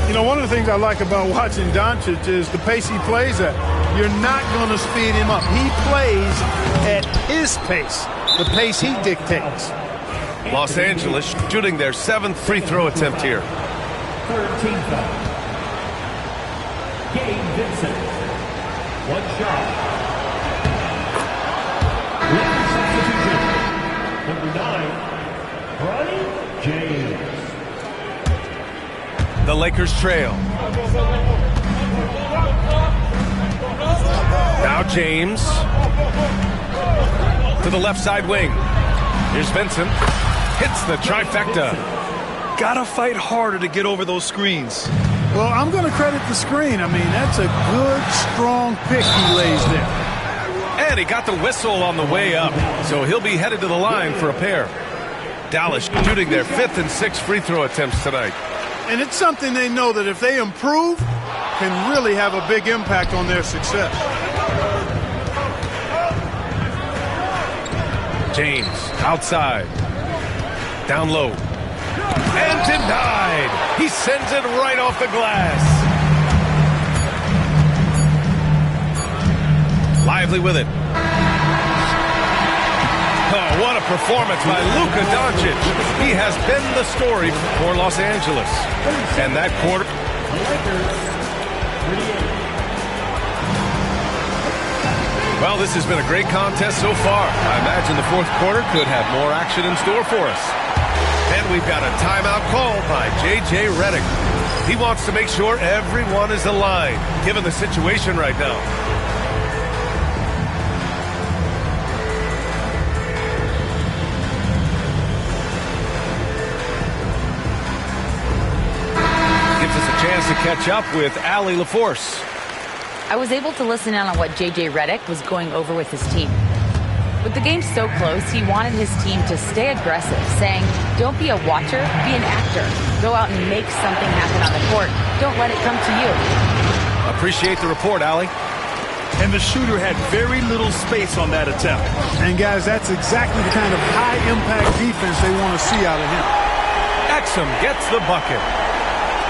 You know, one of the things I like about watching Doncic is the pace he plays at. You're not going to speed him up. He plays at his pace, the pace he dictates. Los Angeles shooting their 7th free throw attempt here. Third team foul. Gabe Vincent. One shot. With the substitution, number 9, Bronny James. The Lakers trail. Now James to the left side wing. Here's Vincent. Hits the trifecta. Gotta fight harder to get over those screens. Well, I'm going to credit the screen. I mean, that's a good, strong pick he lays there. And he got the whistle on the way up, so he'll be headed to the line for a pair. Dallas shooting their 5th and 6th free throw attempts tonight. And it's something they know that if they improve, can really have a big impact on their success. James outside. Down low. And denied. He sends it right off the glass. Lively with it. Oh, what a performance by Luka Doncic. He has been the story for Los Angeles. And that quarter... Well, this has been a great contest so far. I imagine the fourth quarter could have more action in store for us. And we've got a timeout called by J.J. Redick. He wants to make sure everyone is aligned, given the situation right now. Gives us a chance to catch up with Allie LaForce. I was able to listen in on what J.J. Redick was going over with his team. With the game so close, he wanted his team to stay aggressive, saying, don't be a watcher, be an actor. Go out and make something happen on the court. Don't let it come to you. Appreciate the report, Allie. And the shooter had very little space on that attempt. And, guys, that's exactly the kind of high-impact defense they want to see out of him. Exum gets the bucket.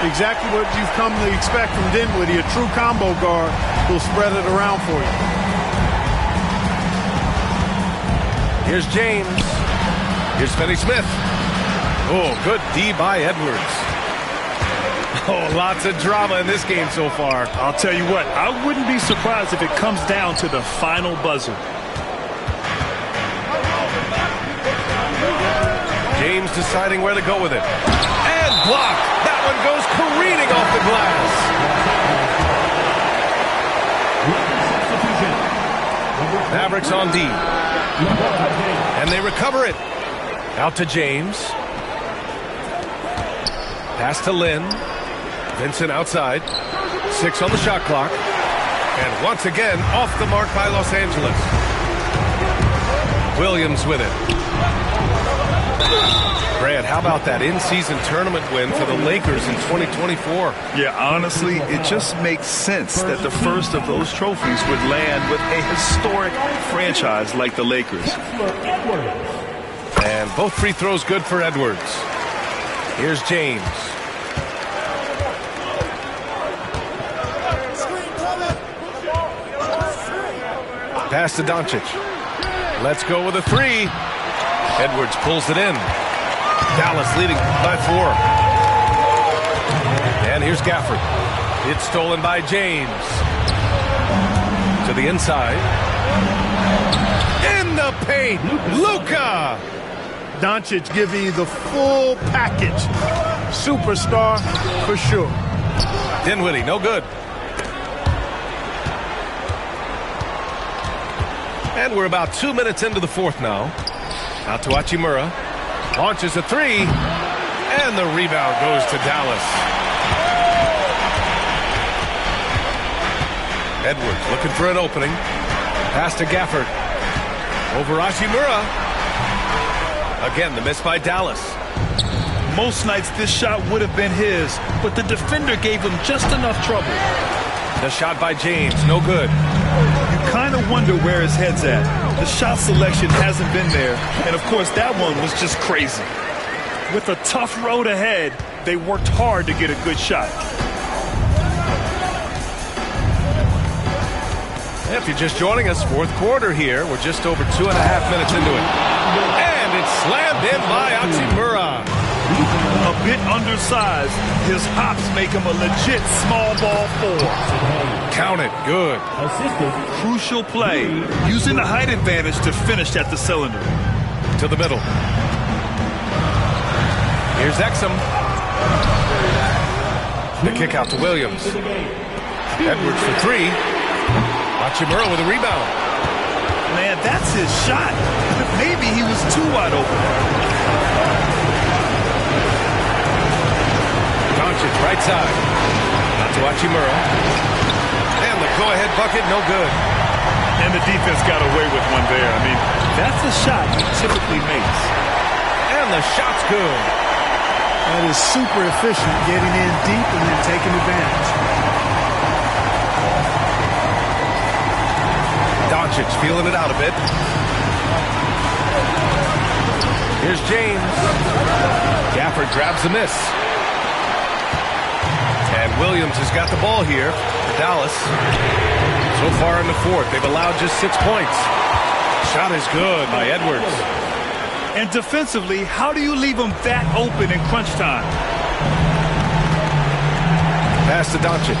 Exactly what you've come to expect from Dinwiddie. A true combo guard will spread it around for you. Here's James. Here's Finney-Smith. Oh, good D by Edwards. Oh, lots of drama in this game so far. I'll tell you what, I wouldn't be surprised if it comes down to the final buzzer. James deciding where to go with it. And blocked. That one goes careening off the glass. Mavericks on D. And they recover it. Out to James. Pass to Lynn. Vincent outside. 6 on the shot clock. And once again, off the mark by Los Angeles. Williams with it. Brad, how about that in-season tournament win for the Lakers in 2024? Yeah, honestly, it just makes sense that the first of those trophies would land with a historic franchise like the Lakers. And both free throws good for Edwards. Here's James. Pass to Doncic. Let's go with a 3. Edwards pulls it in. Dallas leading by 4. And here's Gafford. It's stolen by James. To the inside. In the paint. Luka. Doncic giving you the full package. Superstar for sure. Dinwiddie, no good. And we're about 2 minutes into the fourth now. Out to Hachimura. Launches a 3. And the rebound goes to Dallas. Edwards looking for an opening. Pass to Gafford. Over Hachimura. Again, the miss by Dallas. Most nights this shot would have been his, but the defender gave him just enough trouble. The shot by James, no good. You kind of wonder where his head's at. The shot selection hasn't been there, and of course that one was just crazy. With a tough road ahead, they worked hard to get a good shot. If you're just joining us, fourth quarter here. We're just over 2.5 minutes into it. And it's slammed in by Hachimura. A bit undersized, his hops make him a legit small ball 4. Count it, good. Crucial play, using the height advantage to finish at the cylinder. To the middle. Here's Exum. The kick out to Williams. Edwards for 3. Hachimura with a rebound. Man, that's his shot. Maybe he was too wide open. Doncic right side. Out to Hachimura. And the go-ahead bucket, no good. And the defense got away with one there. I mean, that's a shot he typically makes. And the shot's good. That is super efficient, getting in deep and then taking advantage. Doncic feeling it out a bit. Here's James. Gafford grabs the miss. And Williams has got the ball here for Dallas. So far in the fourth, they've allowed just 6 points. Shot is good by Edwards. And defensively, how do you leave him that open in crunch time? Pass to Doncic.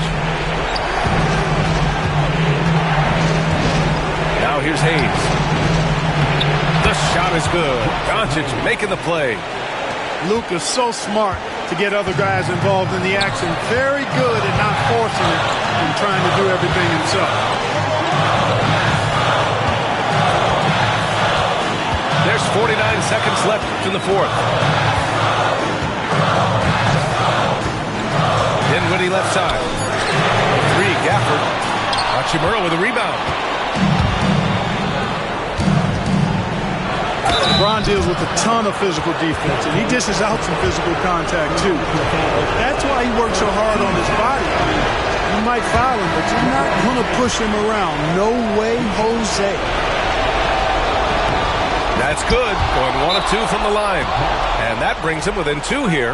Now here's Hayes. The shot is good. Doncic making the play. Luka's so smart to get other guys involved in the action. Very good at not forcing it and trying to do everything himself. There's 49 seconds left in the fourth. Dinwiddie left side. 3, Gafford. Hachimura with a rebound. LeBron deals with a ton of physical defense, and he dishes out some physical contact, too. That's why he works so hard on his body. You might foul him, but you're not going to push him around. No way, Jose. That's good. Going 1 of 2 from the line. And that brings him within 2 here.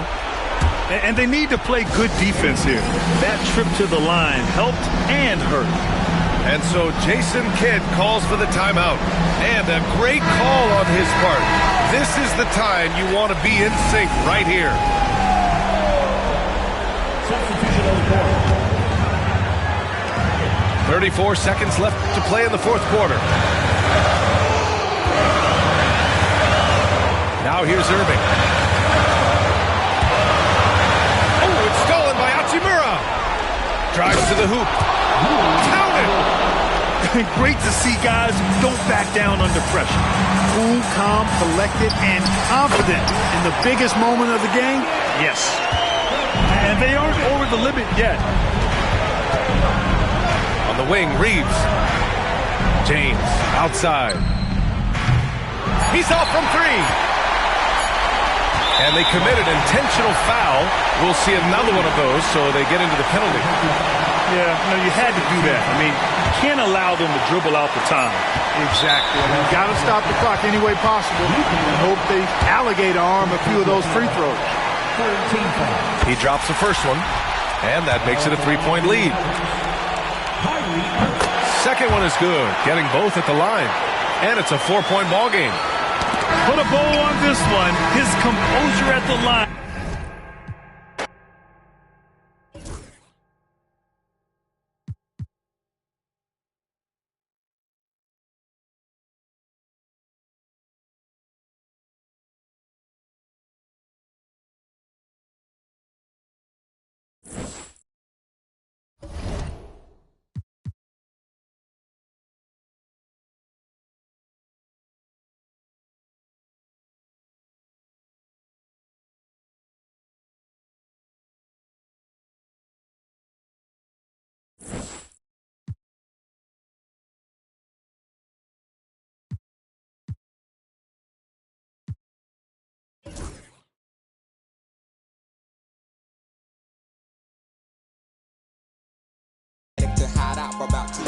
And they need to play good defense here. That trip to the line helped and hurt. And so Jason Kidd calls for the timeout. And a great call on his part. This is the time you want to be in sync right here. 34 seconds left to play in the fourth quarter. Now here's Irving. Oh, it's stolen by Hachimura. Drives to the hoop. Counted. Great to see guys who don't back down under pressure. Cool, calm, collected, and confident in the biggest moment of the game. Yes. And they aren't over the limit yet. On the wing, Reeves. James, outside. He's off from three. And they committed intentional foul. We'll see another one of those, so they get into the penalty. Yeah, you had to do that. I mean, you can't allow them to dribble out the time. Exactly. You got to stop the clock any way possible and hope they alligator arm a few of those free throws. He drops the first one, and that makes it a 3-point lead. Second one is good, getting both at the line. And it's a 4-point ball game. Put a bow on this one. His composure at the line. To hide out for about 2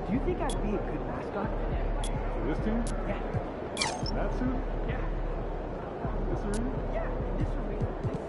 Do you think I'd be a good mascot? For this team? Yeah. In that suit? Yeah. This arena? Yeah. This arena. This team.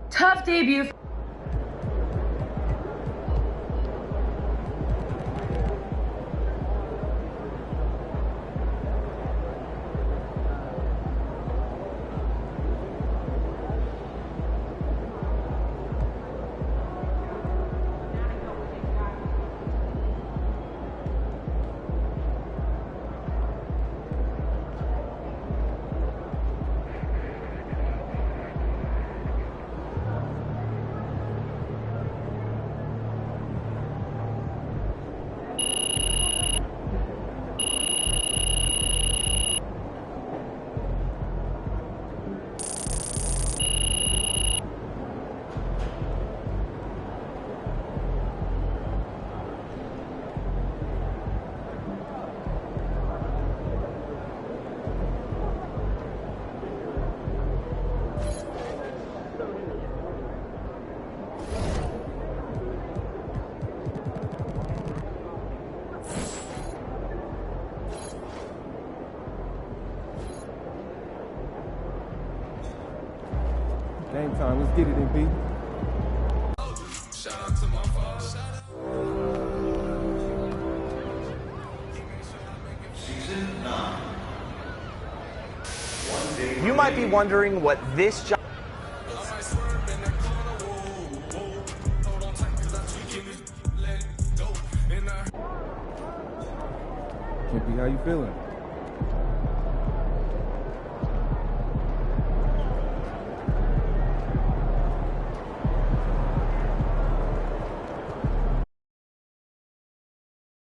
Tough debut. time. Let's get it, MP. You might be wondering what this job. MP, how you feeling?